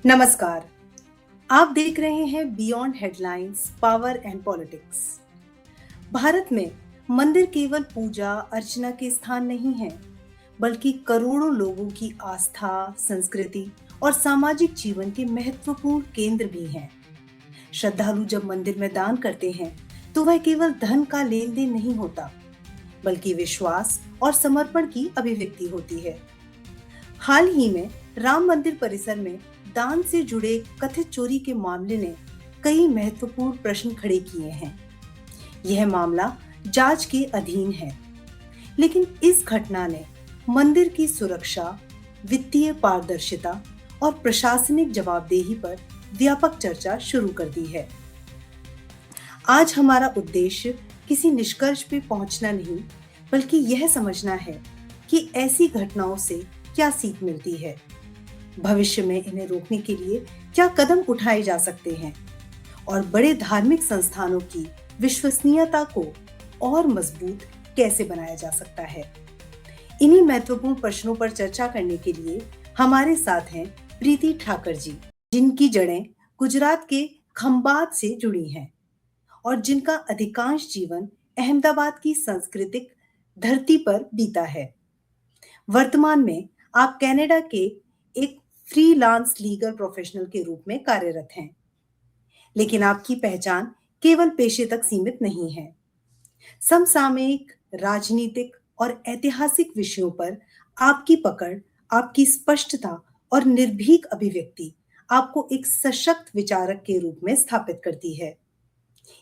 नमस्कार। आप देख रहे हैं beyond headlines power and politics. Bharat में मंदिर केवल पूजा अर्चना के स्थान नहीं है, बल्कि करोड़ों लोगों की आस्था, संस्कृति और सामाजिक जीवन के महत्वपूर्ण केंद्र भी हैं। श्रद्धालु जब मंदिर में दान करते हैं, तो वह केवल धन का लेन देन नहीं होता, बल्कि विश्वास और समर्पण की अभिव्यक्ति होती है। हाल ही में राम मंदिर परिसर में दान से जुड़े कथित चोरी के मामले ने कई महत्वपूर्ण प्रश्न खड़े किए हैं। यह मामला जांच के अधीन है, लेकिन इस घटना ने मंदिर की सुरक्षा, वित्तीय पारदर्शिता और प्रशासनिक जवाबदेही पर व्यापक चर्चा शुरू कर दी है। आज हमारा उद्देश्य किसी निष्कर्ष पे पहुंचना नहीं, बल्कि यह समझना है कि ऐसी घटनाओं से क्या सीख मिलती है, भविष्य में इन्हें रोकने के लिए क्या कदम उठाए जा सकते हैं और बड़े धार्मिक संस्थानों की विश्वसनीयता को और मजबूत कैसे बनाया जा सकता है। इन्हीं महत्वपूर्ण प्रश्नों पर चर्चा करने के लिए हमारे साथ हैं प्रीति ठाकर जी, जिनकी जड़ें गुजरात के खंबात से जुड़ी हैं और जिनका अधिकांश जीवन अहमदाबाद की सांस्कृतिक धरती पर बीता है। वर्तमान में आप कनाडा के एक फ्रीलांस लीगल प्रोफेशनल के रूप में कार्यरत हैं, लेकिन आपकी पहचान केवल पेशे तक सीमित नहीं है। समसामयिक, राजनीतिक और ऐतिहासिक विषयों पर आपकी पकड़, आपकी स्पष्टता और निर्भीक अभिव्यक्ति आपको एक सशक्त विचारक के रूप में स्थापित करती है।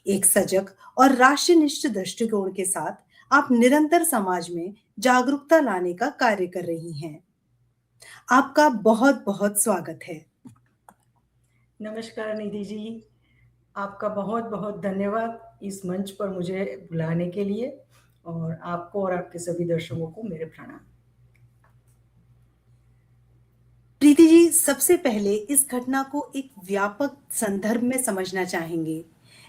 एक सजग और राष्ट्रनिष्ठ दृष्टिकोण के साथ आप निरंतर समाज में जागरूकता लाने का कार्य कर रही हैं। आपका बहुत बहुत स्वागत है। नमस्कार निधि जी, आपका बहुत बहुत धन्यवाद इस मंच पर मुझे बुलाने के लिए, और आपको और आपके सभी दर्शकों को मेरे प्रणाम। प्रीति जी, सबसे पहले इस घटना को एक व्यापक संदर्भ में समझना चाहेंगे।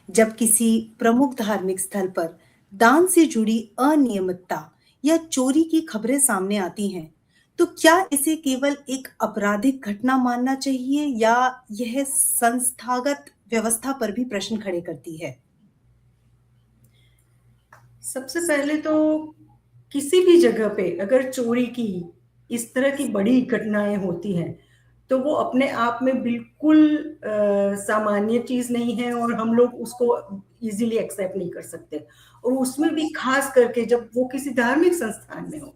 जब किसी प्रमुख धार्मिक स्थल पर दान से जुड़ी अनियमितता या चोरी की खबरें सामने आती हैं, तो क्या इसे केवल एक आपराधिक घटना मानना चाहिए या यह संस्थागत व्यवस्था पर भी प्रश्न खड़े करती है? सबसे पहले तो किसी भी जगह पे अगर चोरी की इस तरह की बड़ी घटनाएं होती हैं, तो वो अपने आप में बिल्कुल सामान्य चीज नहीं है और हम लोग उसको इजीली एक्सेप्ट नहीं कर सकते। और उसमें भी खास करके जब वो किसी धार्मिक संस्थान में हो,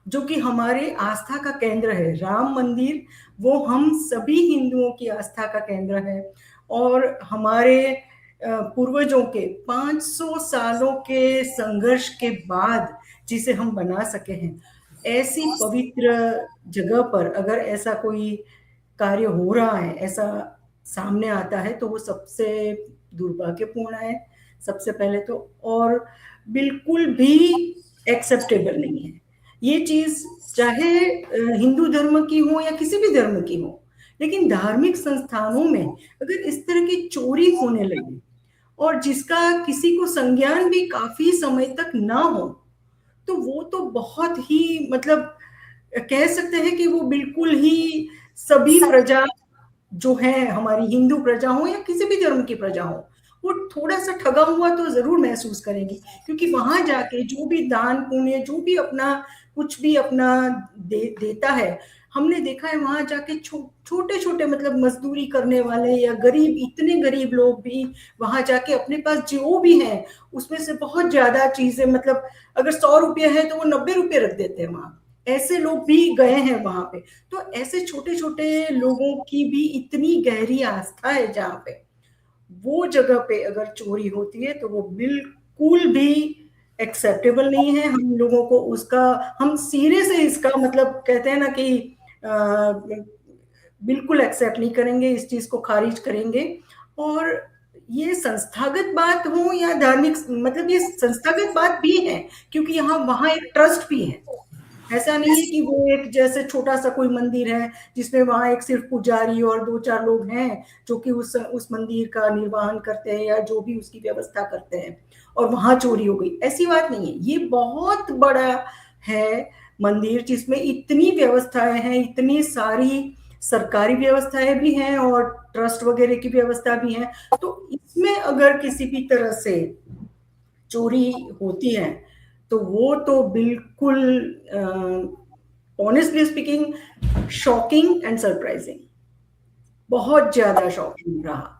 जो कि हमारे आस्था का केंद्र है। राम मंदिर वो हम सभी हिंदुओं की आस्था का केंद्र है, और हमारे पूर्वजों के 500 सालों के संघर्ष के बाद जिसे हम बना सके हैं, ऐसी पवित्र जगह पर अगर ऐसा कोई कार्य हो रहा है, ऐसा सामने आता है, तो वो सबसे दुर्भाग्यपूर्ण है सबसे पहले तो, और बिल्कुल भी एक्सेप्टेबल नहीं है ये चीज, चाहे हिंदू धर्म की हो या किसी भी धर्म की हो। लेकिन धार्मिक संस्थानों में अगर इस तरह की चोरी होने लगी और जिसका किसी को संज्ञान भी काफी समय तक ना हो, तो वो तो बहुत ही मतलब कह सकते हैं कि वो बिल्कुल ही सभी प्रजा जो है, हमारी हिंदू प्रजा हो या किसी भी धर्म की प्रजा हो, वो थोड़ा सा ठगा हुआ तो जरूर महसूस करेंगी। क्योंकि वहां जाके जो भी दान पुण्य, जो भी अपना कुछ भी अपना देता है, हमने देखा है वहां जाके छोटे छोटे मतलब मजदूरी करने वाले या गरीब, इतने गरीब लोग भी वहां जाके अपने पास जो भी है उसमें से बहुत ज्यादा चीजें, मतलब अगर 100 रुपये है तो वो 90 रुपये रख देते हैं वहां। ऐसे लोग भी गए हैं वहां पे। तो ऐसे छोटे छोटे लोगों की भी इतनी गहरी आस्था है, जहाँ पे वो जगह पे अगर चोरी होती है तो वो बिल्कुल भी एक्सेप्टेबल नहीं है। हम लोगों को उसका, हम सिरे से इसका मतलब कहते हैं ना कि बिल्कुल एक्सेप्ट नहीं करेंगे, इस चीज को खारिज करेंगे। और ये संस्थागत बात हो या धार्मिक, मतलब ये संस्थागत बात भी है, क्योंकि यहाँ वहां एक ट्रस्ट भी है। ऐसा नहीं है कि वो एक जैसे छोटा सा कोई मंदिर है जिसमें वहां एक सिर्फ पुजारी और 2-4 लोग हैं जो कि उस मंदिर का निर्वहन करते हैं या जो भी उसकी व्यवस्था करते हैं, और वहां चोरी हो गई, ऐसी बात नहीं है। ये बहुत बड़ा है मंदिर जिसमें इतनी व्यवस्थाएं हैं, इतनी सारी सरकारी व्यवस्थाएं भी हैं और ट्रस्ट वगैरह की व्यवस्था भी है। तो इसमें अगर किसी भी तरह से चोरी होती है तो वो तो बिल्कुल honestly speaking shocking and surprising, बहुत ज्यादा शॉकिंग रहा।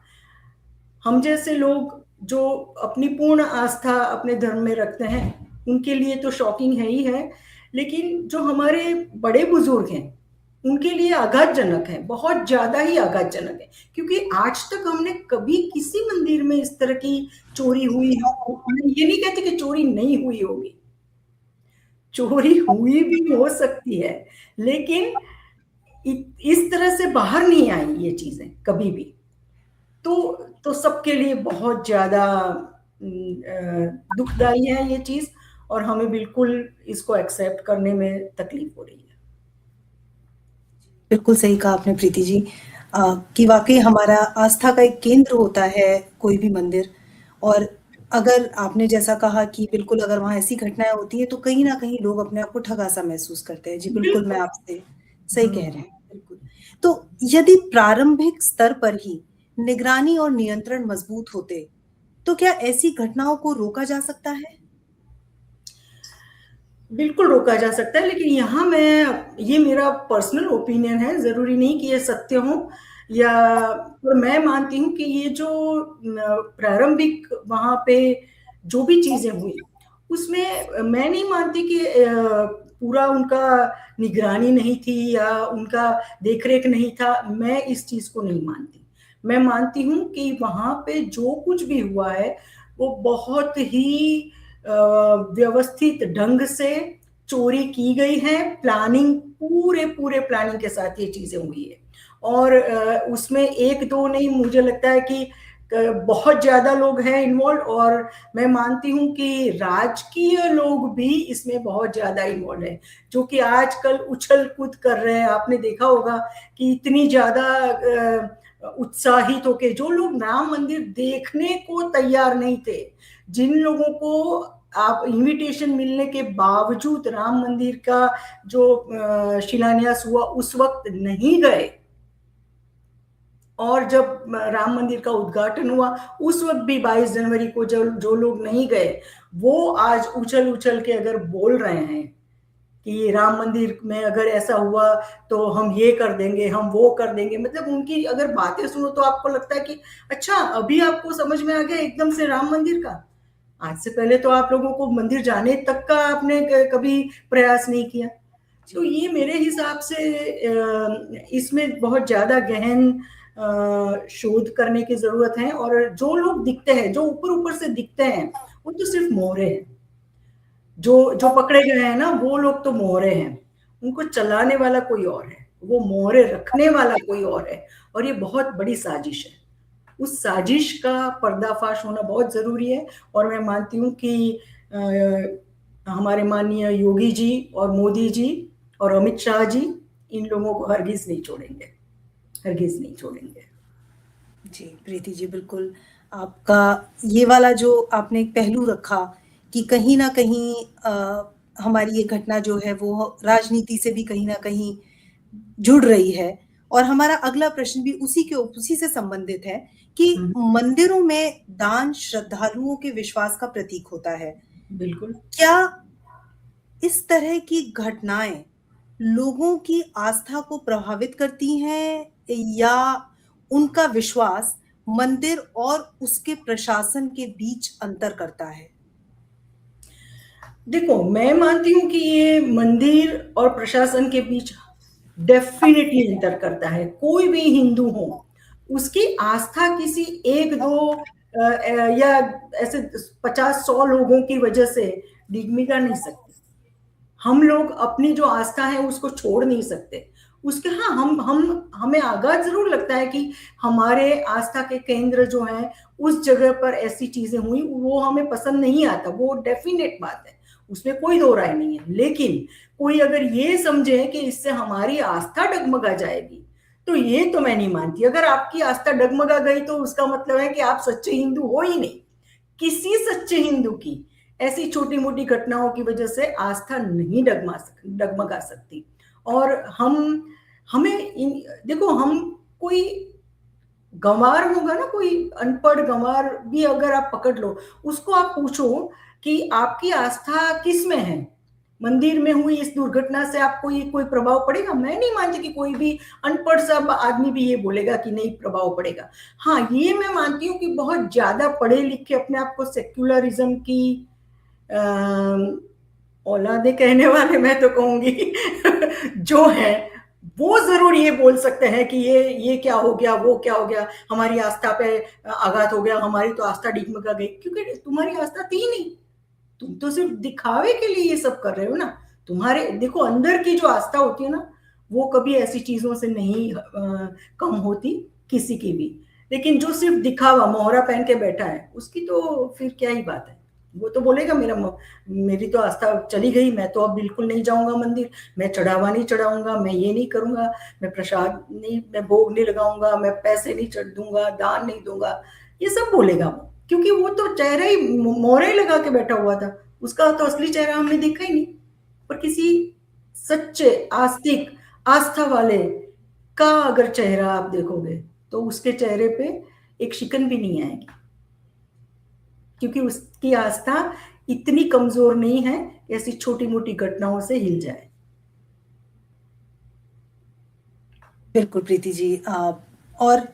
हम जैसे लोग जो अपनी पूर्ण आस्था अपने धर्म में रखते हैं उनके लिए तो शॉकिंग है ही है, लेकिन जो हमारे बड़े बुजुर्ग हैं उनके लिए आघातजनक है, बहुत ज्यादा ही आघातजनक है। क्योंकि आज तक हमने कभी किसी मंदिर में इस तरह की चोरी हुई हो, मैं ये नहीं कहती कि चोरी नहीं हुई होगी, चोरी हुई भी हो सकती है, लेकिन इस तरह से बाहर नहीं आई ये चीजें कभी भी। तो सबके लिए बहुत ज्यादा दुखदाई है ये चीज, और हमें बिल्कुल इसको एक्सेप्ट करने में तकलीफ हो रही है। बिल्कुल सही कहा आपने प्रीति जी, कि वाकई हमारा आस्था का एक केंद्र होता है कोई भी मंदिर। और अगर आपने जैसा कहा कि बिल्कुल अगर वहाँ ऐसी घटनाएं होती हैं तो कहीं ना कहीं लोग अपने आप को ठगा सा महसूस करते हैं। जी बिल्कुल, मैं बिल्कुल। आपसे सही कह रहे हैं, बिल्कुल। तो यदि प्रारंभिक स्तर पर ही निगरानी और नियंत्रण मजबूत होते तो क्या ऐसी घटनाओं को रोका जा सकता है? बिल्कुल रोका जा सकता है, लेकिन यहाँ मैं, ये मेरा पर्सनल ओपिनियन है, जरूरी नहीं कि ये सत्य हो, या पर मैं मानती हूँ कि ये जो प्रारंभिक वहां पे जो भी चीजें हुई उसमें मैं नहीं मानती कि पूरा उनका निगरानी नहीं थी या उनका देखरेख नहीं था। मैं इस चीज को नहीं मानती। मैं मानती हूँ कि वहां पे जो कुछ भी हुआ है वो बहुत ही व्यवस्थित ढंग से चोरी की गई है, प्लानिंग, पूरे पूरे प्लानिंग के साथ ये चीजें हुई है। और उसमें एक दो नहीं, मुझे लगता है कि बहुत ज्यादा लोग हैं इन्वॉल्व, और मैं मानती हूँ कि राजकीय लोग भी इसमें बहुत ज्यादा इन्वॉल्व है, जो कि आजकल उछल कूद कर रहे हैं। आपने देखा होगा कि इतनी ज्यादा उत्साहित होके जो लोग राम मंदिर देखने को तैयार नहीं थे, जिन लोगों को आप इनविटेशन मिलने के बावजूद राम मंदिर का जो शिलान्यास हुआ उस वक्त नहीं गए, और जब राम मंदिर का उद्घाटन हुआ उस वक्त भी 22 जनवरी को जो लोग नहीं गए, वो आज उछल उछल के अगर बोल रहे हैं कि राम मंदिर में अगर ऐसा हुआ तो हम ये कर देंगे, हम वो कर देंगे। मतलब उनकी अगर बातें सुनो तो आपको लगता है कि अच्छा, अभी आपको समझ में आ गया एकदम से राम मंदिर का। आज से पहले तो आप लोगों को मंदिर जाने तक का आपने कभी प्रयास नहीं किया। तो ये मेरे हिसाब से इसमें बहुत ज्यादा गहन शोध करने की जरूरत है। और जो लोग दिखते हैं, जो ऊपर ऊपर से दिखते हैं, वो तो सिर्फ मोहरे हैं। जो जो पकड़े गए हैं ना, वो लोग तो मोहरे हैं, उनको चलाने वाला कोई और है, वो मोहरे रखने वाला कोई और है, और ये बहुत बड़ी साजिश है। उस साजिश का पर्दाफाश होना बहुत जरूरी है। और मैं मानती हूँ कि हमारे माननीय योगी जी और मोदी जी और अमित शाह जी इन लोगों को हरगिज नहीं छोड़ेंगे, हरगिज नहीं छोड़ेंगे। जी प्रीति जी, बिल्कुल। आपका ये वाला जो आपने एक पहलू रखा कि कहीं ना कहीं हमारी ये घटना जो है वो राजनीति से भी कहीं ना कहीं जुड़ रही है। और हमारा अगला प्रश्न भी उसी से संबंधित है कि मंदिरों में दान श्रद्धालुओं के विश्वास का प्रतीक होता है। बिल्कुल। क्या इस तरह की घटनाएं लोगों की आस्था को प्रभावित करती हैं या उनका विश्वास मंदिर और उसके प्रशासन के बीच अंतर करता है? देखो, मैं मानती हूँ कि ये मंदिर और प्रशासन के बीच डेफिनेटली अंतर करता है। कोई भी हिंदू हो, उसकी आस्था किसी एक दो या ऐसे 50-100 लोगों की वजह से डिगमिगा नहीं सकती। हम लोग अपनी जो आस्था है उसको छोड़ नहीं सकते। उसके, हाँ, हम हमें आघात जरूर लगता है कि हमारे आस्था के केंद्र जो है उस जगह पर ऐसी चीजें हुई, वो हमें पसंद नहीं आता, वो डेफिनेट बात है, उसमें कोई दो राय नहीं है। लेकिन कोई अगर ये समझे कि इससे हमारी आस्था डगमगा जाएगी, तो ये तो मैं नहीं मानती। अगर आपकी आस्था डगमगा गई तो उसका मतलब है कि आप सच्चे हिंदू हो ही नहीं। किसी सच्चे हिंदू की ऐसी छोटी मोटी घटनाओं की वजह से आस्था नहीं डगमगा सकती। और देखो, हम कोई गंवार होगा ना, कोई अनपढ़ गंवार भी अगर आप पकड़ लो, उसको आप पूछो कि आपकी आस्था किस में है, मंदिर में हुई इस दुर्घटना से आपको ये कोई प्रभाव पड़ेगा? मैं नहीं मानती कि कोई भी अनपढ़ सा आदमी भी ये बोलेगा कि नहीं प्रभाव पड़ेगा। हाँ, ये मैं मानती हूँ कि बहुत ज्यादा पढ़े लिखे अपने आप को सेक्युलरिज्म की औलादे कहने वाले, मैं तो कहूंगी जो है, वो जरूर ये बोल सकते हैं कि ये क्या हो गया, वो क्या हो गया, हमारी आस्था पे आघात हो गया, हमारी तो आस्था डिगमगा गई, क्योंकि तुम्हारी आस्था थी नहीं। तुम तो सिर्फ दिखावे के लिए ये सब कर रहे हो ना। तुम्हारे देखो, अंदर की जो आस्था होती है ना, वो कभी ऐसी चीजों से नहीं कम होती किसी की भी। लेकिन जो सिर्फ दिखावा, मोहरा पहन के बैठा है, उसकी तो फिर क्या ही बात है। वो तो बोलेगा मेरी तो आस्था चली गई, मैं तो अब बिल्कुल नहीं जाऊंगा मंदिर, मैं चढ़ावा नहीं चढ़ाऊंगा, मैं ये नहीं करूंगा, मैं प्रसाद नहीं, मैं भोग नहीं लगाऊंगा, मैं पैसे नहीं चढ़ दूंगा, दान नहीं दूंगा, ये सब बोलेगा वो। क्योंकि वो तो चेहरा ही मोहरा ही लगा के बैठा हुआ था, उसका तो असली चेहरा हमने देखा ही नहीं। पर किसी सच्चे आस्तिक आस्था वाले का अगर चेहरा आप देखोगे, तो उसके चेहरे पे एक शिकन भी नहीं आएगी, क्योंकि उसकी आस्था इतनी कमजोर नहीं है कि ऐसी छोटी मोटी घटनाओं से हिल जाए। बिल्कुल प्रीति जी। और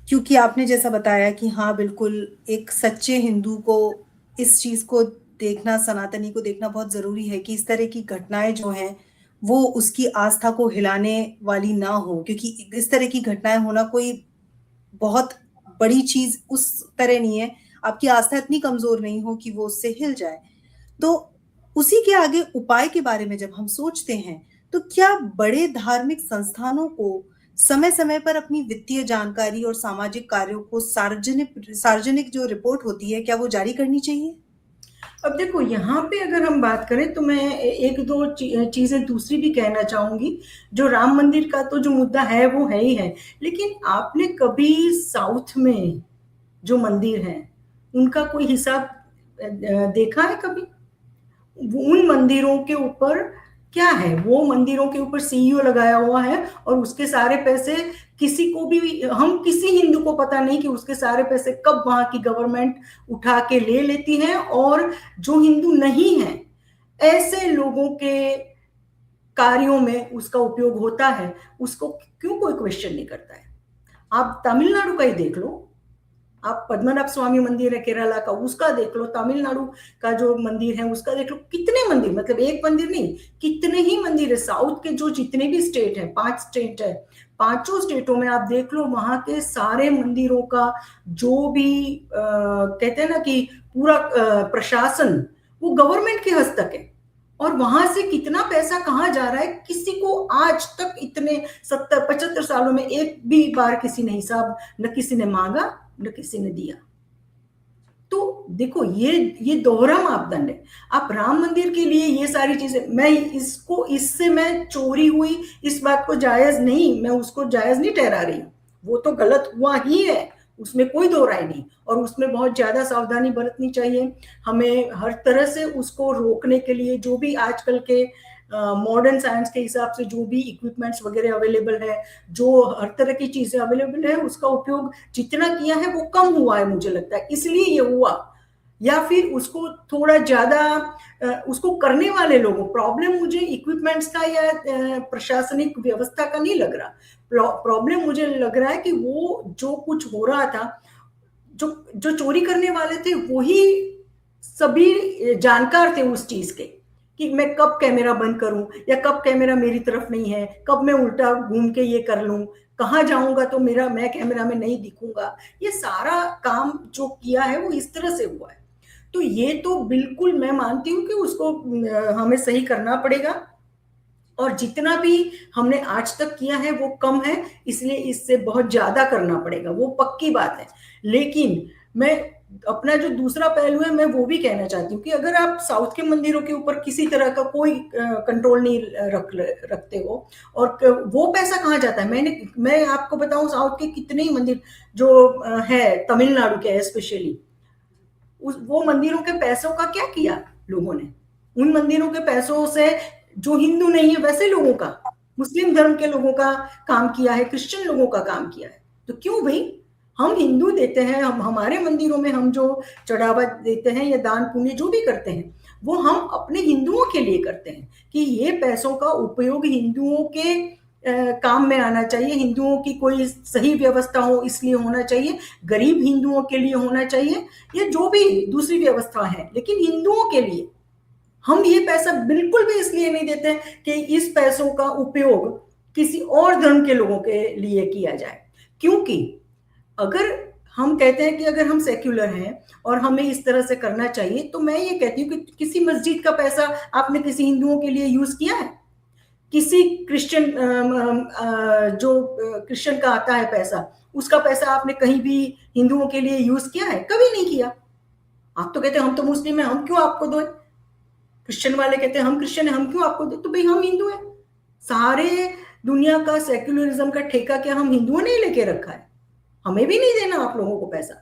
क्योंकि आपने जैसा बताया कि हाँ बिल्कुल, एक सच्चे हिंदू को इस चीज को देखना, सनातनी को देखना बहुत जरूरी है कि इस तरह की घटनाएं जो हैं वो उसकी आस्था को हिलाने वाली ना हो, क्योंकि इस तरह की घटनाएं होना कोई बहुत बड़ी चीज उस तरह नहीं है। आपकी आस्था इतनी कमजोर नहीं हो कि वो उससे हिल जाए। तो उसी के आगे उपाय के बारे में जब हम सोचते हैं, तो क्या बड़े धार्मिक संस्थानों को समय समय पर अपनी वित्तीय जानकारी और सामाजिक कार्यों को सार्वजनिक सार्वजनिक जो रिपोर्ट होती है, क्या वो जारी करनी चाहिए? अब देखो, यहाँ पे अगर हम बात करें तो मैं एक दो चीजें दूसरी भी कहना चाहूंगी। जो राम मंदिर का तो जो मुद्दा है वो है ही है, लेकिन आपने कभी साउथ में जो मंदिर हैं उनका कोई हिसाब देखा है कभी? उन मंदिरों के ऊपर क्या है, वो मंदिरों के ऊपर सीईओ लगाया हुआ है, और उसके सारे पैसे किसी को भी, हम किसी हिंदू को पता नहीं कि उसके सारे पैसे कब वहां की गवर्नमेंट उठा के ले लेती है, और जो हिंदू नहीं है ऐसे लोगों के कार्यों में उसका उपयोग होता है। उसको क्यों कोई क्वेश्चन नहीं करता है? आप तमिलनाडु का ही देख लो, आप पद्मनाभ स्वामी मंदिर है केरला का, उसका देख लो, तमिलनाडु का जो मंदिर है उसका देख लो। कितने मंदिर, मतलब एक मंदिर नहीं, कितने ही मंदिर है। साउथ के जो जितने भी स्टेट है, 5 स्टेट है, पांचों स्टेटों में आप देख लो, वहां के सारे मंदिरों का जो भी कहते हैं ना कि पूरा प्रशासन, वो गवर्नमेंट के हस्तक है। और वहां से कितना पैसा कहाँ जा रहा है, किसी को आज तक इतने 70-75 सालों में एक भी बार किसी ने हिसाब, न किसी ने मांगा न किसी ने दिया। तो देखो, ये दोहरा मापदंड है। आप राम मंदिर के लिए ये सारी चीजें, मैं इसको, इससे मैं चोरी हुई इस बात को जायज नहीं, मैं उसको जायज नहीं ठहरा रही। वो तो गलत हुआ ही है, उसमें कोई दो राय नहीं, और उसमें बहुत ज्यादा सावधानी बरतनी चाहिए हमें हर तरह से। उसको रोकने के लिए जो भी आजकल के मॉडर्न साइंस के हिसाब से जो भी इक्विपमेंट्स वगैरह अवेलेबल है, जो हर तरह की चीजें अवेलेबल है, उसका उपयोग जितना किया है वो कम हुआ है मुझे लगता है, इसलिए ये हुआ। या फिर उसको थोड़ा ज्यादा उसको करने वाले लोगों, प्रॉब्लम मुझे इक्विपमेंट्स का या प्रशासनिक व्यवस्था का नहीं लग रहा। प्रॉब्लम मुझे लग रहा है कि वो जो कुछ हो रहा था, जो जो चोरी करने वाले थे वही सभी जानकार थे उस चीज के, कि मैं कब कैमरा बंद करूं, या कब कैमरा मेरी तरफ नहीं है, कब मैं उल्टा घूम के ये कर लूं, कहाँ जाऊंगा तो मैं कैमरा में नहीं दिखूंगा। ये सारा काम जो किया है वो इस तरह से हुआ है। तो ये तो बिल्कुल मैं मानती हूँ कि उसको हमें सही करना पड़ेगा, और जितना भी हमने आज तक किया है वो कम है, इसलिए इससे बहुत ज्यादा करना पड़ेगा, वो पक्की बात है। लेकिन मैं अपना जो दूसरा पहलू है मैं वो भी कहना चाहती हूँ कि अगर आप साउथ के मंदिरों के ऊपर किसी तरह का कोई कंट्रोल नहीं रखते हो, और वो पैसा कहाँ जाता है, मैं आपको बताऊं, साउथ के कितने ही मंदिर जो है तमिलनाडु के स्पेशली, वो मंदिरों के पैसों का क्या किया लोगों ने? उन मंदिरों के पैसों से जो हिंदू नहीं है वैसे लोगों का मुस्लिम धर्म के लोगों का काम किया है, क्रिश्चियन लोगों का काम किया है। तो क्यों भाई हम हिंदू देते हैं, हम हमारे मंदिरों में हम जो चढ़ावा देते हैं या दान पुण्य जो भी करते हैं वो हम अपने हिंदुओं के लिए करते हैं कि ये पैसों का उपयोग हिंदुओं के काम में आना चाहिए, हिंदुओं की कोई सही व्यवस्था हो इसलिए होना चाहिए, गरीब हिंदुओं के लिए होना चाहिए, या जो भी दूसरी व्यवस्था है, लेकिन हिंदुओं के लिए हम ये पैसा बिल्कुल भी इसलिए नहीं देते कि इस पैसों का उपयोग किसी और धर्म के लोगों के लिए किया जाए। क्योंकि अगर हम कहते हैं कि अगर हम सेक्युलर हैं और हमें इस तरह से करना चाहिए, तो मैं ये कहती हूँ कि किसी मस्जिद का पैसा आपने किसी हिंदुओं के लिए यूज किया है? किसी क्रिश्चियन जो क्रिश्चियन का आता है पैसा, उसका पैसा आपने कहीं भी हिंदुओं के लिए यूज किया है? कभी नहीं किया। आप तो कहते हैं हम तो मुस्लिम हैं, हम क्यों आपको दो? क्रिश्चियन वाले कहते हैं हम क्रिश्चियन हैं, हम क्यों आपको दे? तो भाई हम हिंदू हैं। सारे दुनिया का सेक्युलरिज्म का ठेका क्या हम हिंदुओं ने लेके रखा है? हमें भी नहीं देना आप लोगों को पैसा।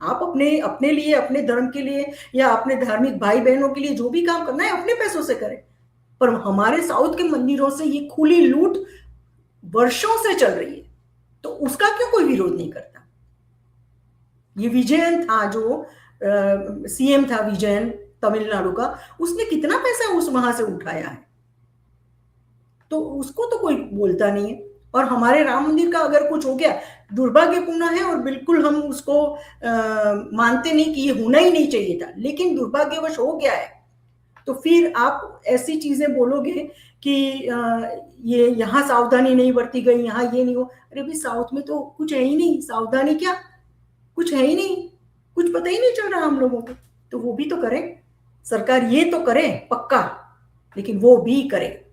आप अपने अपने लिए, अपने धर्म के लिए या अपने धार्मिक भाई बहनों के लिए जो भी काम करना है अपने पैसों से करें। पर हमारे साउथ के मंदिरों से ये खुली लूट वर्षों से चल रही है, तो उसका क्यों कोई विरोध नहीं करता? ये विजयन था जो सीएम था, विजयन तमिलनाडु का, उसने कितना पैसा उस वहां से उठाया है, तो उसको तो कोई बोलता नहीं है। और हमारे राम मंदिर का अगर कुछ हो गया, दुर्भाग्यपूर्ण है और बिल्कुल हम उसको मानते नहीं कि ये होना ही नहीं चाहिए था, लेकिन दुर्भाग्यवश हो गया है। तो फिर आप ऐसी चीजें बोलोगे कि ये यहाँ सावधानी नहीं बरती गई, यहाँ ये नहीं हो। अरे भाई साउथ में तो कुछ है ही नहीं, सावधानी क्या, कुछ है ही नहीं, कुछ पता ही नहीं चल रहा हम लोगों को। तो वो भी तो करें, सरकार ये तो करे पक्का, लेकिन वो भी करे,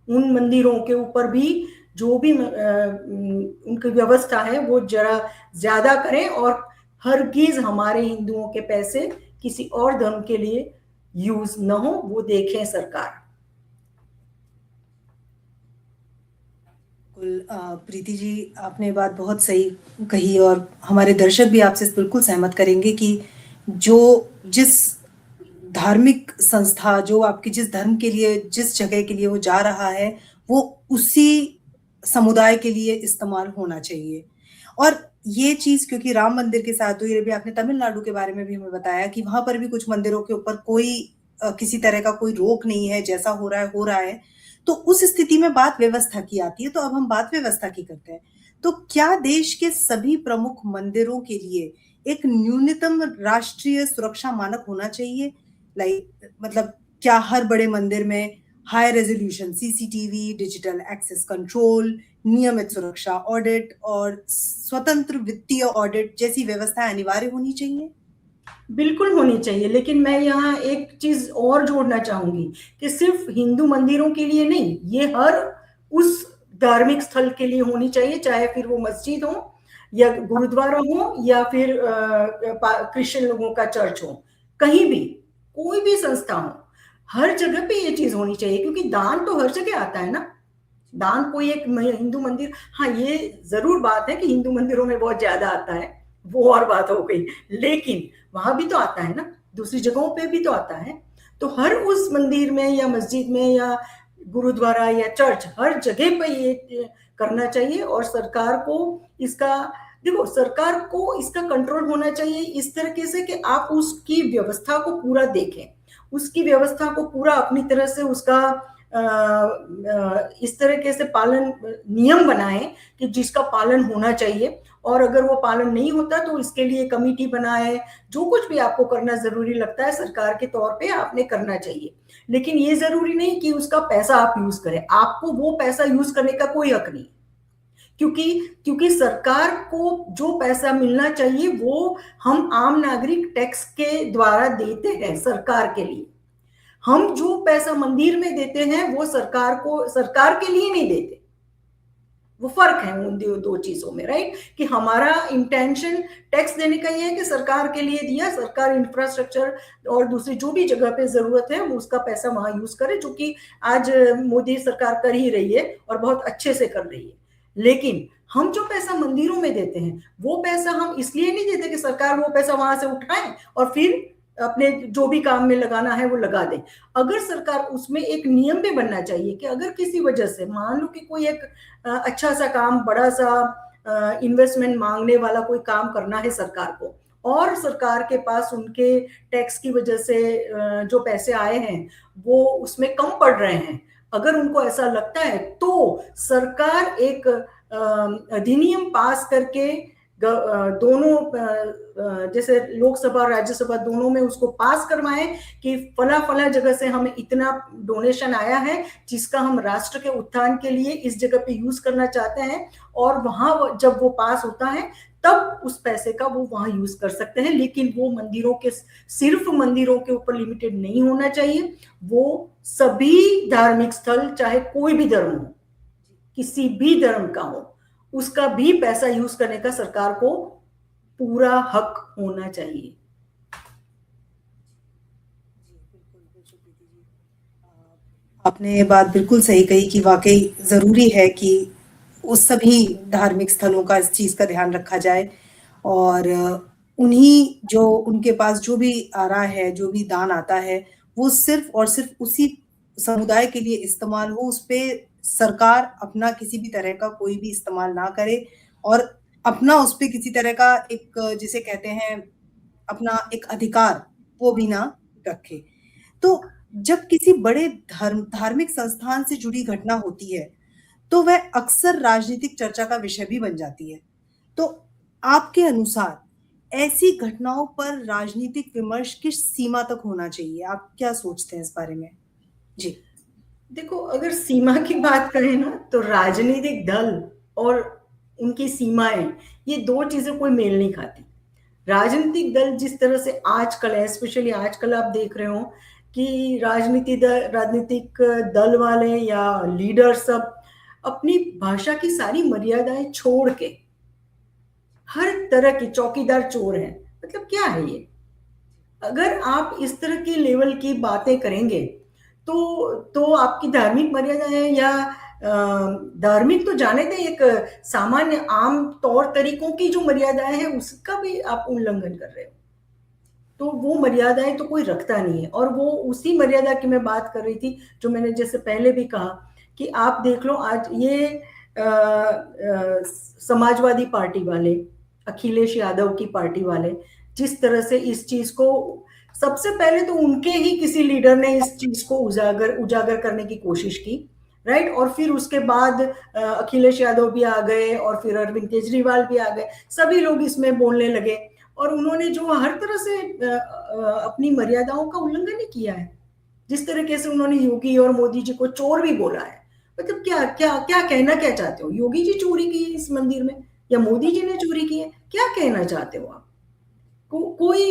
उन मंदिरों के ऊपर भी जो भी उनकी व्यवस्था है वो जरा ज्यादा करें, और हरगिज हमारे हिंदुओं के पैसे किसी और धर्म के लिए यूज न हो, वो देखें सरकार। प्रीति जी, आपने बात बहुत सही कही और हमारे दर्शक भी आपसे बिल्कुल सहमत करेंगे कि जो जिस धार्मिक संस्था, जो आपकी जिस धर्म के लिए, जिस जगह के लिए वो जा रहा है, वो उसी समुदाय के लिए इस्तेमाल होना चाहिए। और ये चीज क्योंकि राम मंदिर के साथ हुई, अभी आपने तमिलनाडु के बारे में भी हमें बताया कि वहां पर भी कुछ मंदिरों के ऊपर कोई किसी तरह का कोई रोक नहीं है, जैसा हो रहा है। तो उस स्थिति में बात व्यवस्था की आती है। तो अब हम बात व्यवस्था की करते हैं। तो क्या देश के सभी प्रमुख मंदिरों के लिए एक न्यूनतम राष्ट्रीय सुरक्षा मानक होना चाहिए? मतलब क्या हर बड़े मंदिर में high resolution CCTV, digital access control, नियमित सुरक्षा ऑडिट और स्वतंत्र वित्तीय ऑडिट जैसी व्यवस्था अनिवार्य होनी चाहिए? बिल्कुल होनी चाहिए, लेकिन मैं यहाँ एक चीज और जोड़ना चाहूंगी कि सिर्फ हिंदू मंदिरों के लिए नहीं, ये हर उस धार्मिक स्थल के लिए होनी चाहिए, चाहे फिर वो मस्जिद हो या गुरुद्वारा हो या फिर क्रिश्चियन लोगों का चर्च हो, कहीं भी कोई भी संस्था हो, हर जगह पे ये चीज होनी चाहिए। क्योंकि दान तो हर जगह आता है ना, दान कोई एक हिंदू मंदिर, हाँ ये जरूर बात है कि हिंदू मंदिरों में बहुत ज्यादा आता है, वो और बात हो गई, लेकिन वहां भी तो आता है ना, दूसरी जगहों पे भी तो आता है। तो हर उस मंदिर में या मस्जिद में या गुरुद्वारा या चर्च, हर जगह पे ये करना चाहिए। और सरकार को इसका, देखो सरकार को इसका कंट्रोल होना चाहिए इस तरीके से कि आप उसकी व्यवस्था को पूरा देखें, उसकी व्यवस्था को पूरा अपनी तरह से उसका इस तरीके से पालन, नियम बनाएं कि जिसका पालन होना चाहिए। और अगर वो पालन नहीं होता तो इसके लिए कमेटी बनाए, जो कुछ भी आपको करना जरूरी लगता है सरकार के तौर पे आपने करना चाहिए। लेकिन ये जरूरी नहीं कि उसका पैसा आप यूज करें, आपको वो पैसा यूज करने का कोई हक नहीं, क्योंकि सरकार को जो पैसा मिलना चाहिए वो हम आम नागरिक टैक्स के द्वारा देते हैं सरकार के लिए। हम जो पैसा मंदिर में देते हैं वो सरकार के लिए नहीं देते, वो फर्क है उन दो चीजों में, राइट? कि हमारा इंटेंशन टैक्स देने का ये है कि सरकार के लिए दिया, सरकार इंफ्रास्ट्रक्चर और दूसरी जो भी जगह पे जरूरत है वो उसका पैसा वहां यूज करे, जो कि आज मोदी सरकार कर ही रही है और बहुत अच्छे से कर रही है। लेकिन हम जो पैसा मंदिरों में देते हैं वो पैसा हम इसलिए नहीं देते कि सरकार वो पैसा वहां से उठाए और फिर अपने जो भी काम में लगाना है वो लगा दे। अगर सरकार, उसमें एक नियम भी बनना चाहिए कि अगर किसी वजह से मान लो कि कोई एक अच्छा सा काम, बड़ा सा इन्वेस्टमेंट मांगने वाला कोई काम करना है सरकार को, और सरकार के पास उनके टैक्स की वजह से जो पैसे आए हैं वो उसमें कम पड़ रहे हैं, अगर उनको ऐसा लगता है तो सरकार एक अधिनियम पास करके दोनों, जैसे लोकसभा और राज्यसभा दोनों में उसको पास करवाएं कि फला फला जगह से हमें इतना डोनेशन आया है जिसका हम राष्ट्र के उत्थान के लिए इस जगह पे यूज करना चाहते हैं, और वहां जब वो पास होता है तब उस पैसे का वो वहां यूज कर सकते हैं। लेकिन वो मंदिरों के, सिर्फ मंदिरों के ऊपर लिमिटेड नहीं होना चाहिए, वो सभी धार्मिक स्थल, चाहे कोई भी धर्म हो, किसी भी धर्म का हो, उसका भी पैसा यूज करने का सरकार को पूरा हक होना चाहिए। आपने ये बात बिल्कुल सही कही कि वाकई ज़रूरी है कि उस सभी धार्मिक स्थलों का, इस चीज़ का ध्यान रखा जाए, और उन्हीं जो उनके पास जो भी आ रहा है, जो भी दान आता है, वो सिर्फ़ और सिर्फ़ उसी समुदाय के लिए इस्तेमाल हो, उस पे सरकार अपना किसी भी तरह का कोई भी इस्तेमाल ना करे, और अपना उस पे किसी तरह का एक, जिसे कहते हैं, अपना एक अधिकार, वो भी ना रखे। तो जब किसी बड़े धार्मिक संस्थान से जुड़ी घटना होती है, तो वह अक्सर राजनीतिक चर्चा का विषय भी बन जाती है। तो आपके अनुसार ऐसी घटनाओं पर राजनीतिक विमर्श किस सीमा तक होना चाहिए? आप क्या सोचते हैं इस बारे में? जी। देखो, अगर सीमा की बात करें ना, तो राजनीतिक दल और उनकी सीमाएं, ये दो चीजें कोई मेल नहीं खाती। राजनीतिक दल जिस तरह से आजकल है, स्पेशली आजकल आप देख रहे हो कि राजनीतिक दल वाले या लीडर सब अपनी भाषा की सारी मर्यादाएं छोड़ के हर तरह की चौकीदार चोर हैं। मतलब क्या है ये? अगर आप इस तरह की लेवल की बातें करेंगे तो आपकी धार्मिक मर्यादाएं या धार्मिक तो जाने दें, एक सामान्य आम तौर तरीकों की जो मर्यादाएं हैं उसका भी आप उल्लंघन कर रहे हो। तो वो मर्यादाएं तो कोई रखता नहीं है, और वो उसी मर्यादा की मैं बात कर रही थी जो मैंने जैसे पहले भी कहा कि आप देख लो आज ये समाजवादी पार्टी वाले, अखिलेश यादव की पार्टी वाले जिस तरह से इस चीज को, सबसे पहले तो उनके ही किसी लीडर ने इस चीज को उजागर उजागर करने की कोशिश की, राइट, और फिर उसके बाद अखिलेश यादव भी आ गए और फिर अरविंद केजरीवाल भी आ गए, सभी लोग इसमें बोलने लगे, और उन्होंने जो हर तरह से अपनी मर्यादाओं का उल्लंघन ही किया है। जिस तरीके से उन्होंने योगी और मोदी जी को चोर भी बोला है, मतलब क्या क्या क्या कहना क्या चाहते हो? योगी जी चोरी की है इस मंदिर में, या मोदी जी ने चोरी की है? क्या कहना चाहते हो आप? कोई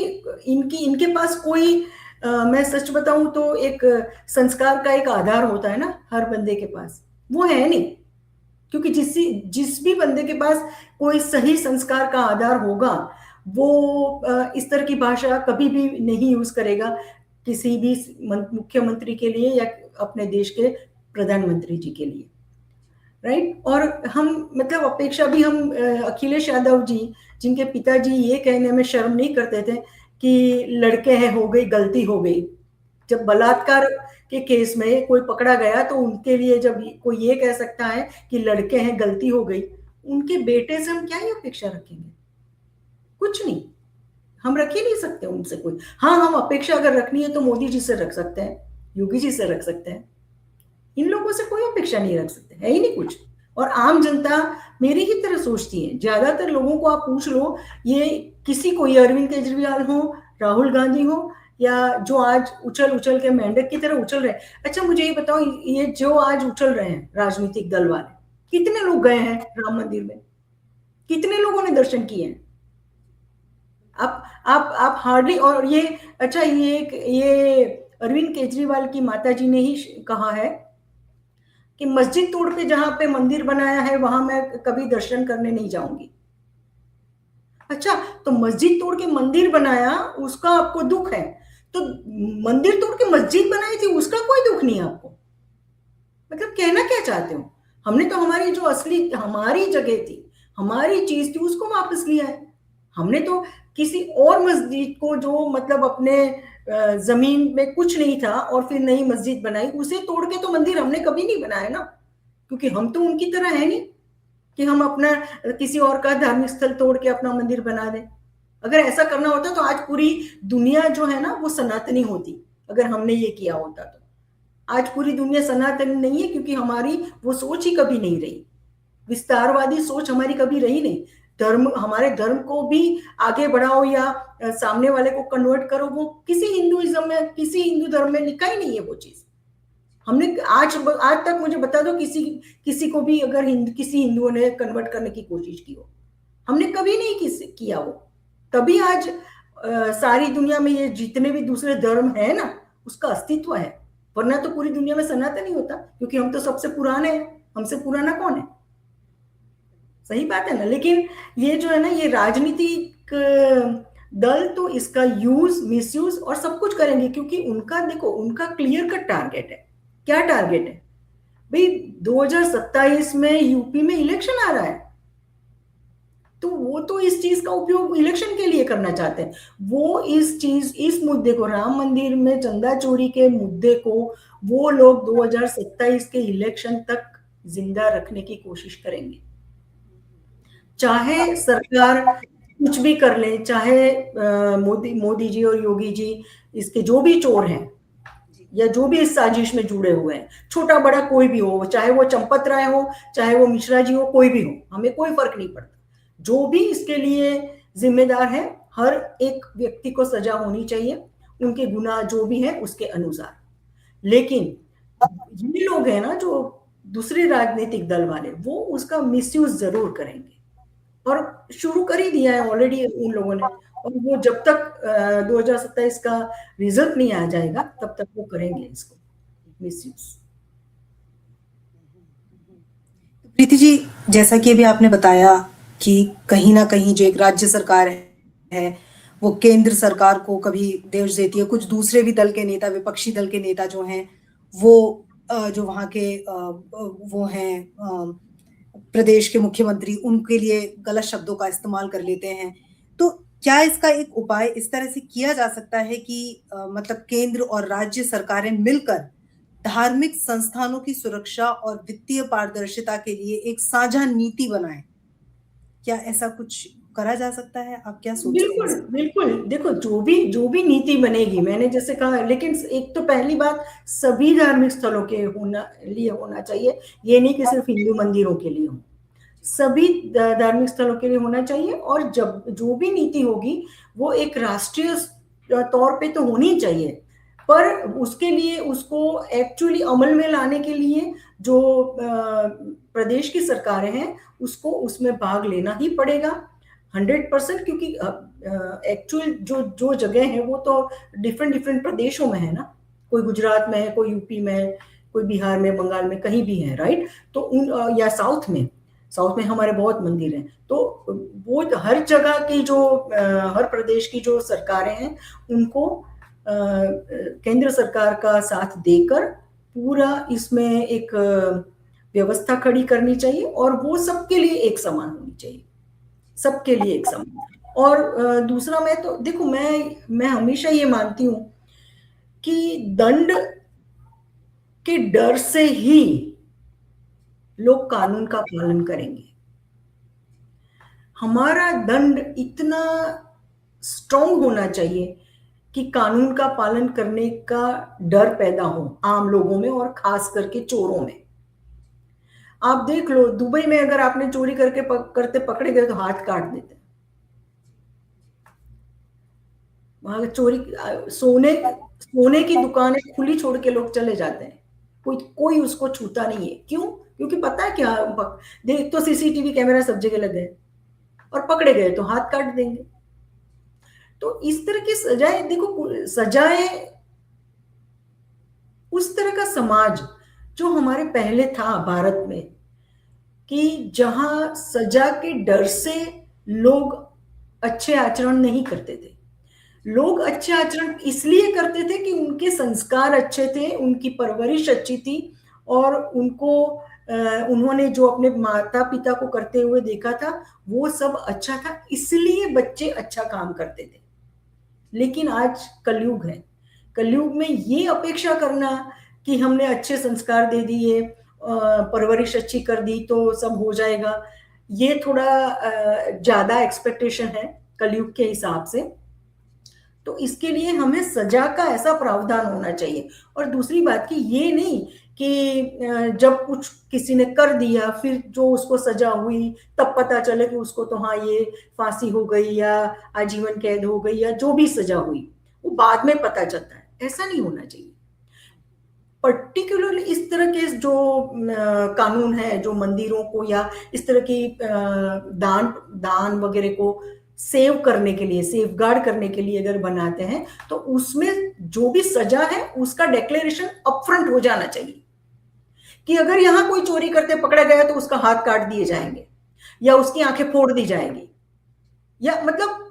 इनके पास कोई मैं सच बताऊं तो एक संस्कार का एक आधार होता है ना हर बंदे के पास, वो है नहीं। क्योंकि जिस भी बंदे के पास कोई सही संस्कार का आधार होगा, वो इस तरह की भाषा कभी भी नहीं यूज करेगा किसी भी मुख्यमंत्री के लिए या अपने देश के प्रधानमंत्री जी के लिए, राइट। और हम मतलब अपेक्षा भी हम अखिलेश यादव जी, जिनके पिताजी ये कहने में शर्म नहीं करते थे कि लड़के हैं, हो गई गलती हो गई। जब बलात्कार के केस में कोई पकड़ा गया तो उनके लिए जब कोई ये कह सकता है कि लड़के हैं, गलती हो गई, उनके बेटे से हम क्या ही अपेक्षा रखेंगे? कुछ नहीं, हम रख ही नहीं सकते उनसे कोई। हाँ, हम अपेक्षा अगर रखनी है तो मोदी जी से रख सकते हैं, योगी जी से रख सकते हैं, इन लोगों से कोई अपेक्षा नहीं रख सकते, है ही नहीं कुछ। और आम जनता मेरी ही तरह सोचती है। ज्यादातर लोगों को आप पूछ लो, ये किसी को, ये अरविंद केजरीवाल हो, राहुल गांधी हो, या जो आज उछल उछल के मेंढक की तरह उछल रहे हैं। अच्छा मुझे ये बताओ, ये जो आज उछल रहे हैं राजनीतिक दल वाले, कितने लोग गए हैं राम मंदिर में? कितने लोगों ने दर्शन किए हैं? आप हार्डली। और ये, अच्छा, ये अरविंद केजरीवाल की माता जी ने ही कहा है कि मस्जिद तोड़ के जहां पे मंदिर बनाया है वहां मैं कभी दर्शन करने नहीं जाऊंगी। अच्छा, तो मस्जिद तोड़ के मंदिर बनाया उसका आपको दुख है, तो मंदिर तोड़ के मस्जिद बनाई थी उसका कोई दुख नहीं है आपको? मतलब कहना क्या चाहते हो? हमने तो हमारी जो असली हमारी जगह थी, हमारी चीज थी, उसको वापस लिया है। हमने तो किसी और मस्जिद को, जो मतलब अपने जमीन में कुछ नहीं था और फिर नई मस्जिद बनाई, उसे तोड़ के तो मंदिर हमने कभी नहीं बनाया ना, क्योंकि हम तो उनकी तरह है नहीं कि हम अपना किसी और का धार्मिक स्थल तोड़ के अपना मंदिर बना दें। अगर ऐसा करना होता तो आज पूरी दुनिया जो है ना वो सनातनी होती, अगर हमने ये किया होता तो। आज पूरी दुनिया सनातन नहीं है, क्योंकि हमारी वो सोच ही कभी नहीं रही, विस्तारवादी सोच हमारी कभी रही नहीं। धर्म, हमारे धर्म को भी आगे बढ़ाओ या सामने वाले को कन्वर्ट करो, वो किसी हिंदुइज्म में, किसी हिंदू धर्म में लिखा ही नहीं है वो चीज। हमने आज आज तक मुझे बता दो किसी किसी को भी, अगर किसी हिंदुओं ने कन्वर्ट करने की कोशिश की हो, हमने कभी नहीं किया वो। तभी आज सारी दुनिया में ये जितने भी दूसरे धर्म है ना, उसका अस्तित्व है, वरना तो पूरी दुनिया में सनातन ही होता, क्योंकि हम तो सबसे पुराने हैं, हमसे पुराना कौन है। सही बात है ना। लेकिन ये जो है ना, ये राजनीतिक दल तो इसका यूज, मिसयूज और सब कुछ करेंगे, क्योंकि उनका देखो, उनका क्लियर कट टारगेट है। क्या टारगेट है भाई? 2027 में यूपी में इलेक्शन आ रहा है, तो वो तो इस चीज का उपयोग इलेक्शन के लिए करना चाहते हैं। वो इस मुद्दे को, राम मंदिर में चंदा चोरी के मुद्दे को, वो लोग 2027 के इलेक्शन तक जिंदा रखने की कोशिश करेंगे, चाहे सरकार कुछ भी कर ले, चाहे मोदी जी और योगी जी, इसके जो भी चोर हैं या जो भी इस साजिश में जुड़े हुए हैं, छोटा बड़ा कोई भी हो, चाहे वो चंपत राय हो, चाहे वो मिश्रा जी हो, कोई भी हो, हमें कोई फर्क नहीं पड़ता। जो भी इसके लिए जिम्मेदार है, हर एक व्यक्ति को सजा होनी चाहिए, उनके गुनाह जो भी है उसके अनुसार। लेकिन ये लोग हैं ना, जो दूसरे राजनीतिक दल वाले, वो उसका मिसयूज जरूर करेंगे, और शुरू कर ही दिया है ऑलरेडी उन लोगों ने। और वो जब तक 2027 का रिजल्ट नहीं आ जाएगा, तब तक वो करेंगे इसको मिसयूज। प्रीति जी, जैसा कि अभी आपने बताया कि कहीं ना कहीं जो एक राज्य सरकार है वो केंद्र सरकार को कभी देश देती है, कुछ दूसरे भी दल के नेता, विपक्षी दल के नेता जो हैं, वो जो वहाँ के वो हैं प्रदेश के मुख्यमंत्री, उनके लिए गलत शब्दों का इस्तेमाल कर लेते हैं। तो क्या इसका एक उपाय इस तरह से किया जा सकता है कि मतलब केंद्र और राज्य सरकारें मिलकर धार्मिक संस्थानों की सुरक्षा और वित्तीय पारदर्शिता के लिए एक साझा नीति बनाएं? क्या ऐसा कुछ करा जा सकता है? आप क्या सोचते हैं? बिल्कुल बिल्कुल, देखो जो भी नीति बनेगी, मैंने जैसे कहा, लेकिन एक तो पहली बात, सभी धार्मिक स्थलों के लिए होना चाहिए, ये नहीं कि सिर्फ हिंदू मंदिरों के लिए हो, सभी धार्मिक स्थलों के लिए होना चाहिए। और जब जो भी नीति होगी, वो एक राष्ट्रीय तौर पे तो होनी चाहिए, पर उसके लिए, उसको एक्चुअली अमल में लाने के लिए जो प्रदेश की सरकारें हैं, उसको उसमें भाग लेना ही पड़ेगा 100%, क्योंकि एक्चुअल जो जो जगह है वो तो डिफरेंट प्रदेशों में है ना, कोई गुजरात में है, कोई यूपी में है, कोई बिहार में, बंगाल में, कहीं भी है, राइट। तो उन या साउथ में हमारे बहुत मंदिर हैं, तो वो हर जगह की जो हर प्रदेश की जो सरकारें हैं, उनको केंद्र सरकार का साथ देकर पूरा इसमें एक व्यवस्था खड़ी करनी चाहिए, और वो सबके लिए एक समान होनी चाहिए, सबके लिए एक समान। और दूसरा, मैं तो देखो, मैं हमेशा ये मानती हूं कि दंड के डर से ही लोग कानून का पालन करेंगे। हमारा दंड इतना स्ट्रांग होना चाहिए कि कानून का पालन करने का डर पैदा हो आम लोगों में, और खास करके चोरों में। आप देख लो, दुबई में अगर आपने चोरी करते पकड़े गए तो हाथ काट देते हैं। वहां चोरी, सोने की दुकानें खुली छोड़ के लोग चले जाते हैं, कोई उसको छूता नहीं है। क्यों? क्योंकि पता है क्या, देख तो सीसीटीवी कैमरा सब जगह लगे, और पकड़े गए तो हाथ काट देंगे। तो इस तरह की सजाएं, देखो सजाएं, उस तरह का समाज जो हमारे पहले था भारत में, कि जहां सजा के डर से लोग अच्छे आचरण नहीं करते थे। लोग अच्छे आचरण इसलिए करते थे कि उनके संस्कार अच्छे थे, उनकी परवरिश अच्छी थी, और उनको उन्होंने जो अपने माता पिता को करते हुए देखा था वो सब अच्छा था, इसलिए बच्चे अच्छा काम करते थे। लेकिन आज कलयुग है, कलयुग में ये अपेक्षा करना कि हमने अच्छे संस्कार दे दिए, परवरिश अच्छी कर दी तो सब हो जाएगा, ये थोड़ा ज्यादा एक्सपेक्टेशन है कलयुग के हिसाब से। तो इसके लिए हमें सजा का ऐसा प्रावधान होना चाहिए। और दूसरी बात कि ये नहीं कि जब कुछ किसी ने कर दिया फिर जो उसको सजा हुई तब पता चले कि उसको तो हाँ ये फांसी हो गई या आजीवन कैद हो गई या जो भी सजा हुई वो बाद में पता चलता है, ऐसा नहीं होना चाहिए। पर्टिकुलरली इस तरह के जो कानून है जो मंदिरों को या इस तरह की दान दान वगैरह को सेव करने के लिए, सेफ गार्ड करने के लिए अगर बनाते हैं तो उसमें जो भी सजा है उसका डिक्लेरेशन अपफ्रंट हो जाना चाहिए कि अगर यहां कोई चोरी करते पकड़ा गया तो उसका हाथ काट दिए जाएंगे या उसकी आंखें फोड़ दी जाएंगी, या मतलब।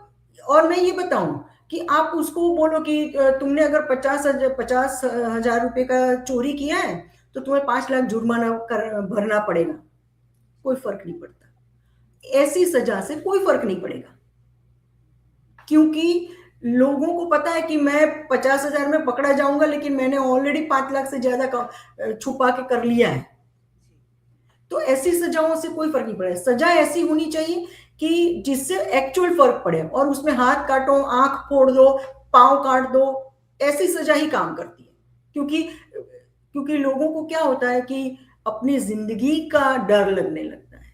और मैं ये बताऊं कि आप उसको बोलो कि तुमने अगर 50,000 रुपए का चोरी किया है तो तुम्हें 5 लाख जुर्माना भरना पड़ेगा, कोई फर्क नहीं पड़ता, ऐसी सजा से कोई फर्क नहीं पड़ेगा। क्योंकि लोगों को पता है कि मैं 50,000 में पकड़ा जाऊंगा लेकिन मैंने ऑलरेडी 5 लाख से ज्यादा छुपा के कर लिया है। तो ऐसी सजाओं से कोई फर्क नहीं पड़ेगा, सजा ऐसी होनी चाहिए कि जिससे एक्चुअल फर्क पड़े, और उसमें हाथ काटो, आंख फोड़ दो, पांव काट दो, ऐसी सजा ही काम करती है। क्योंकि क्योंकि लोगों को क्या होता है कि अपनी जिंदगी का डर लगने लगता है।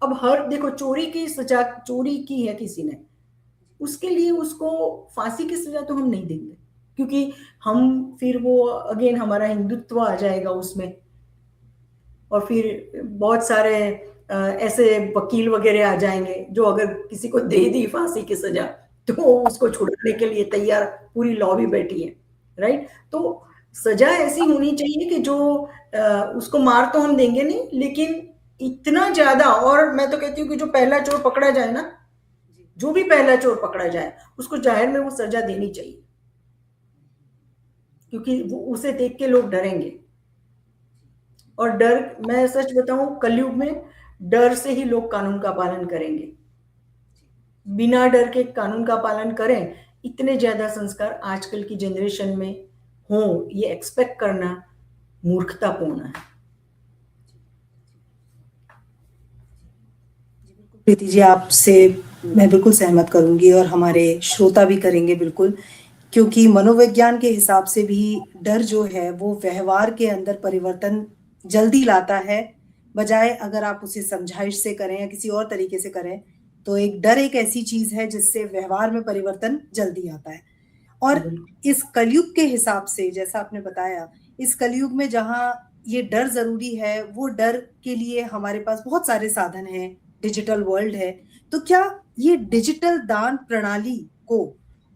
अब हर देखो चोरी की सजा, चोरी की है किसी ने, उसके लिए उसको फांसी की सजा तो हम नहीं देंगे, क्योंकि हम फिर वो अगेन हमारा हिंदुत्व आ जाएगा उसमें, और फिर बहुत सारे ऐसे वकील वगैरह आ जाएंगे जो अगर किसी को दे दी फांसी की सजा तो उसको छुड़ाने के लिए तैयार पूरी लॉबी बैठी है, राइट। तो सजा ऐसी होनी चाहिए कि जो उसको मार तो हम देंगे नहीं लेकिन इतना ज्यादा, और मैं तो कहती हूँ कि जो पहला चोर पकड़ा जाए ना, जो भी पहला चोर पकड़ा जाए उसको जाहिर में वो सजा देनी चाहिए, क्योंकि वो उसे देख के लोग डरेंगे। और डर, मैं सच बताऊं कलयुग में डर से ही लोग कानून का पालन करेंगे, बिना डर के कानून का पालन करें, इतने ज्यादा संस्कार आजकल की जनरेशन में हो ये एक्सपेक्ट करना मूर्खतापूर्ण है। प्रीति जी, आपसे मैं बिल्कुल सहमत करूंगी और हमारे श्रोता भी करेंगे बिल्कुल, क्योंकि मनोविज्ञान के हिसाब से भी डर जो है वो व्यवहार के अंदर परिवर्तन जल्दी लाता है, बजाय अगर आप उसे समझाइश से करें या किसी और तरीके से करें, तो एक डर एक ऐसी चीज है जिससे व्यवहार में परिवर्तन जल्दी आता है। और इस कलयुग के हिसाब से जैसा आपने बताया, इस कलयुग में जहाँ ये डर जरूरी है, वो डर के लिए हमारे पास बहुत सारे साधन हैं, डिजिटल वर्ल्ड है। तो क्या ये डिजिटल दान प्रणाली को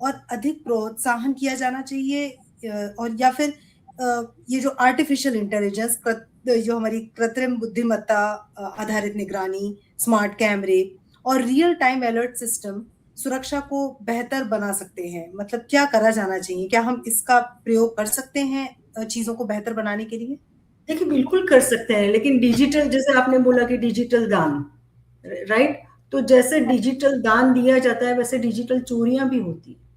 और अधिक प्रोत्साहन किया जाना चाहिए, और या फिर ये जो आर्टिफिशियल इंटेलिजेंस, जो हमारी कृत्रिम बुद्धिमत्ता आधारित निगरानी, स्मार्ट कैमरे और रियल टाइम अलर्ट सिस्टम सुरक्षा को बेहतर बना सकते हैं? मतलब क्या करा जाना चाहिए? क्या हम इसका प्रयोग कर सकते हैं चीजों को बेहतर बनाने के लिए? देखिए बिल्कुल कर सकते हैं, लेकिन डिजिटल, जैसे आपने बोला कि डिजिटल दान, राइट, तो जैसे डिजिटल दान दिया जाता है वैसे डिजिटल चोरियां भी होती है।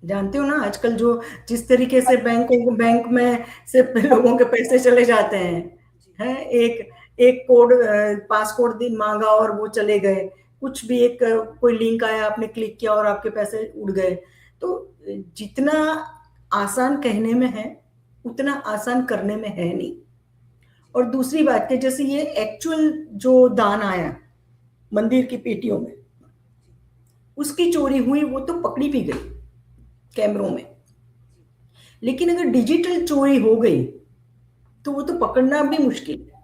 जानते हो ना आजकल जो जिस तरीके से बैंक में से लोगों के पैसे चले जाते हैं एक एक कोड, पासकोड दिन मांगा और वो चले गए, कुछ भी एक कोई लिंक आया आपने क्लिक किया और आपके पैसे उड़ गए। तो जितना आसान कहने में है उतना आसान करने में है नहीं। और दूसरी बात कि जैसे ये एक्चुअल जो दान आया मंदिर की पेटियों में, उसकी चोरी हुई, वो तो पकड़ी भी गई कैमरों में, लेकिन अगर डिजिटल चोरी हो गई तो वो तो पकड़ना भी मुश्किल है,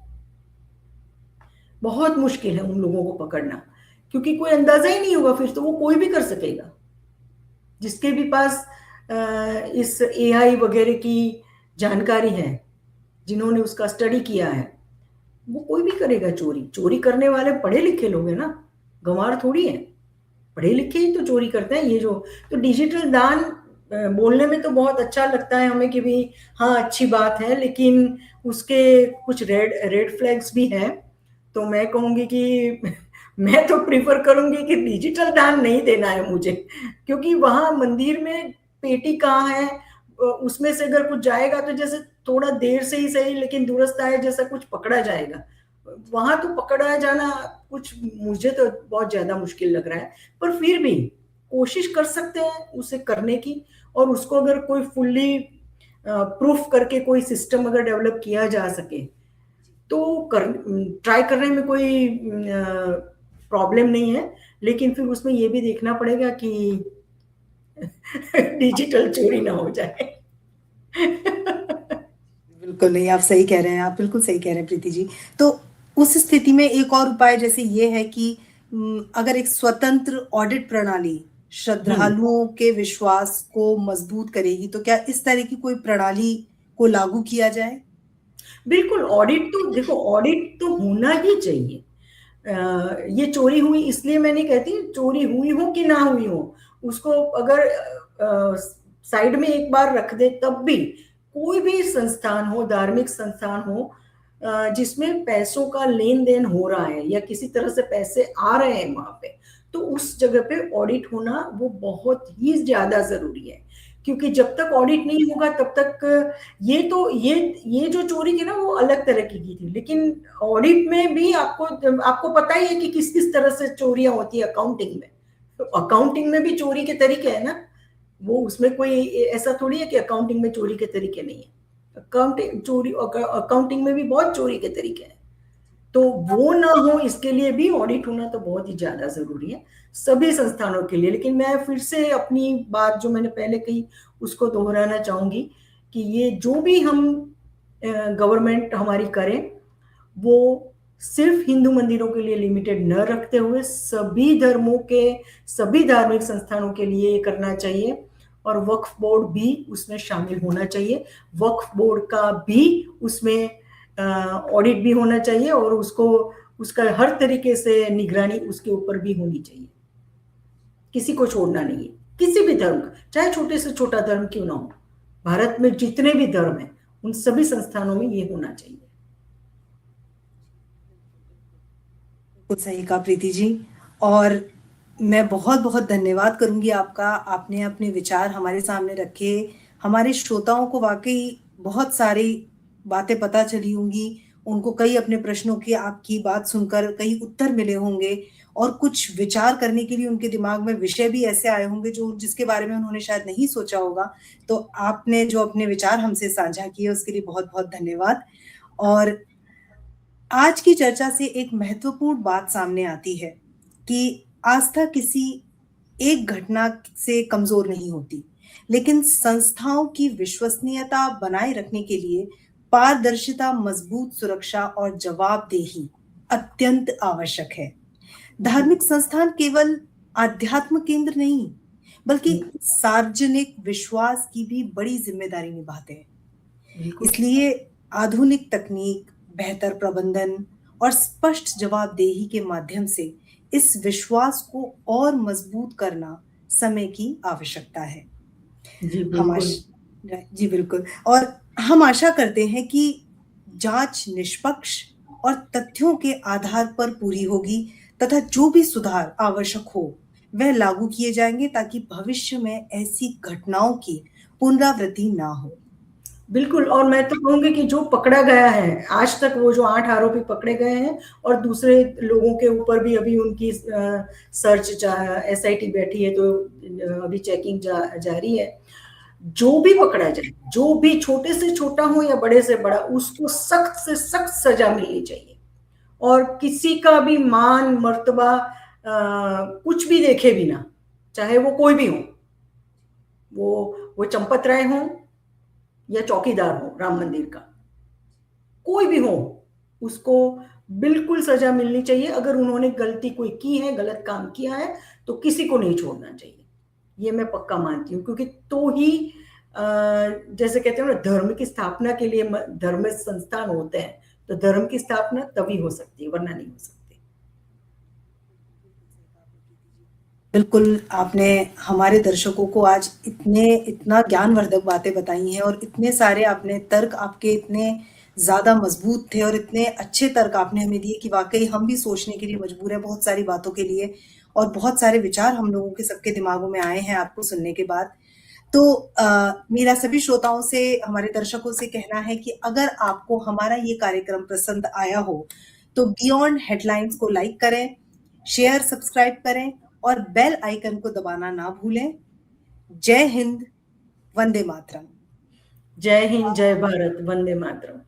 बहुत मुश्किल है उन लोगों को पकड़ना, क्योंकि कोई अंदाजा ही नहीं होगा, फिर तो वो कोई भी कर सकेगा। जिसके भी पास इस एआई वगैरह की जानकारी है, जिन्होंने उसका स्टडी किया है, वो कोई भी करेगा चोरी। चोरी करने वाले पढ़े लिखे लोग हैं ना, गंवार थोड़ी है, पढ़े लिखे ही तो चोरी करते हैं ये जो। तो डिजिटल दान बोलने में तो बहुत अच्छा लगता है हमें कि भी हाँ अच्छी बात है, लेकिन उसके कुछ रेड रेड फ्लैग्स भी हैं। तो मैं कहूंगी कि मैं तो प्रिफर करूंगी कि डिजिटल दान नहीं देना है मुझे, क्योंकि वहां मंदिर में पेटी कहाँ है, उसमें से अगर कुछ जाएगा तो जैसे थोड़ा देर से ही सही लेकिन दुरुस्त आए जैसा कुछ पकड़ा जाएगा। वहां तो पकड़ा जाना कुछ मुझे तो बहुत ज्यादा मुश्किल लग रहा है। पर फिर भी कोशिश कर सकते हैं उसे करने की, और उसको अगर कोई फुल्ली प्रूफ करके कोई सिस्टम अगर डेवलप किया जा सके तो कर ट्राई करने में कोई प्रॉब्लम नहीं है। लेकिन फिर उसमें ये भी देखना पड़ेगा कि डिजिटल चोरी ना हो जाए। बिल्कुल नहीं, आप सही कह रहे हैं, आप बिल्कुल सही कह रहे हैं प्रीति जी। तो उस स्थिति में एक और उपाय जैसे ये है कि अगर एक स्वतंत्र ऑडिट प्रणाली हम्म। श्रद्धालुओं के विश्वास को मजबूत करेगी, तो क्या इस तरह की कोई प्रणाली को लागू किया जाए? बिल्कुल, ऑडिट तो देखो, ऑडिट तो होना ही चाहिए। ये चोरी हुई इसलिए मैं नहीं कहती, चोरी हुई हो कि ना हुई हो, उसको अगर साइड में एक बार रख दे तब भी, कोई भी संस्थान हो, धार्मिक संस्थान हो, जिसमें पैसों का लेन देन हो रहा है या किसी तरह से पैसे आ रहे हैं वहां पे, तो उस जगह पे ऑडिट होना वो बहुत ही ज्यादा जरूरी है। क्योंकि जब तक ऑडिट नहीं होगा तब तक ये जो चोरी थी ना वो अलग तरह की थी, लेकिन ऑडिट में भी आपको आपको पता ही है कि किस किस तरह से चोरियां होती है अकाउंटिंग में। तो अकाउंटिंग में भी चोरी के तरीके है ना, वो उसमें कोई ऐसा थोड़ी है कि अकाउंटिंग में चोरी के तरीके नहीं है। अकाउंटिंग में भी बहुत चोरी के तरीके हैं। तो वो ना हो इसके लिए भी ऑडिट होना तो बहुत ही ज्यादा जरूरी है सभी संस्थानों के लिए। लेकिन मैं फिर से अपनी बात जो मैंने पहले कही उसको दोहराना चाहूंगी कि ये जो भी हम गवर्नमेंट हमारी करे वो सिर्फ हिंदू मंदिरों के लिए लिमिटेड न रखते हुए सभी धर्मों के, सभी धार्मिक संस्थानों के लिए ये करना चाहिए। और वक्फ बोर्ड भी उसमें शामिल होना चाहिए, वक्फ बोर्ड का भी उसमें ऑडिट भी होना चाहिए, और उसको उसका हर तरीके से निगरानी उसके ऊपर भी होनी चाहिए। किसी को छोड़ना नहीं है, किसी भी धर्म का, चाहे छोटे से छोटा धर्म क्यों ना हो, भारत में जितने भी धर्म हैं उन सभी संस्थानों में ये होना चाहिए। बिल्कुल सही कहा प्रीति जी। और मैं बहुत बहुत धन्यवाद करूंगी आपका, आपने अपने विचार हमारे सामने रखे। हमारे श्रोताओं को वाकई बहुत सारी बातें पता चली होंगी, उनको कई अपने प्रश्नों की आपकी बात सुनकर कई उत्तर मिले होंगे, और कुछ विचार करने के लिए उनके दिमाग में विषय भी ऐसे आए होंगे जो जिसके बारे में उन्होंने शायद नहीं सोचा होगा। तो आपने जो अपने विचार हमसे साझा किए उसके लिए बहुत बहुत धन्यवाद। और आज की चर्चा से एक महत्वपूर्ण बात सामने आती है कि आस्था किसी एक घटना से कमजोर नहीं होती, लेकिन संस्थाओं की विश्वसनीयता बनाए रखने के लिए पारदर्शिता, मजबूत सुरक्षा और जवाबदेही अत्यंत आवश्यक है। धार्मिक संस्थान केवल आध्यात्म केंद्र नहीं, बल्कि सार्वजनिक विश्वास की भी बड़ी जिम्मेदारी निभाते हैं। बिल्कुल। इसलिए आधुनिक तकनीक, बेहतर प्रबंधन और स्पष्ट जवाबदेही के माध्यम से इस विश्वास को और मजबूत करना समय की आवश्यकता है। जी हम बिल्कुल। जी बिल्कुल। और हम आशा करते हैं कि जांच निष्पक्ष और तथ्यों के आधार पर पूरी होगी, तथा जो भी सुधार आवश्यक हो वह लागू किए जाएंगे, ताकि भविष्य में ऐसी घटनाओं की पुनरावृत्ति ना हो। बिल्कुल, और मैं तो कहूंगी कि जो पकड़ा गया है आज तक, वो जो 8 आरोपी पकड़े गए हैं और दूसरे लोगों के ऊपर भी अभी उनकी सर्च एसआईटी बैठी है, तो अभी चेकिंग जारी है। जो भी पकड़ा जाए, जो भी छोटे से छोटा हो या बड़े से बड़ा, उसको सख्त से सख्त सजा मिलनी चाहिए। और किसी का भी मान मर्तबा कुछ भी देखे बिना, चाहे वो कोई भी हो, वो चंपत राय हो या चौकीदार हो राम मंदिर का, कोई भी हो, उसको बिल्कुल सजा मिलनी चाहिए। अगर उन्होंने गलती कोई की है, गलत काम किया है, तो किसी को नहीं छोड़ना चाहिए। ये मैं पक्का मानती हूँ, क्योंकि तो ही जैसे कहते हैं ना, धर्म की स्थापना के लिए धर्म संस्थान होते हैं, तो धर्म की स्थापना तभी हो सकती है, वरना नहीं हो सकती। बिल्कुल, आपने हमारे दर्शकों को आज इतना ज्ञानवर्धक बातें बताई हैं और इतने सारे आपने तर्क आपके इतने ज़्यादा मज़बूत थे और इतने अच्छे तर्क आपने हमें दिए कि वाक़ई हम भी सोचने के लिए मजबूर हैं बहुत सारी बातों के लिए और बहुत सारे विचार हम लोगों के सबके दिमागों में आए हैं आपको सुनने के बाद। तो मेरा सभी श्रोताओं से, हमारे दर्शकों से कहना है कि अगर आपको हमारा ये कार्यक्रम पसंद आया हो, तो बियॉन्ड हेडलाइंस को लाइक करें, शेयर, सब्सक्राइब करें और बेल आइकन को दबाना ना भूलें। जय हिंद, वंदे मातरम। जय हिंद, जय भारत, वंदे मातरम।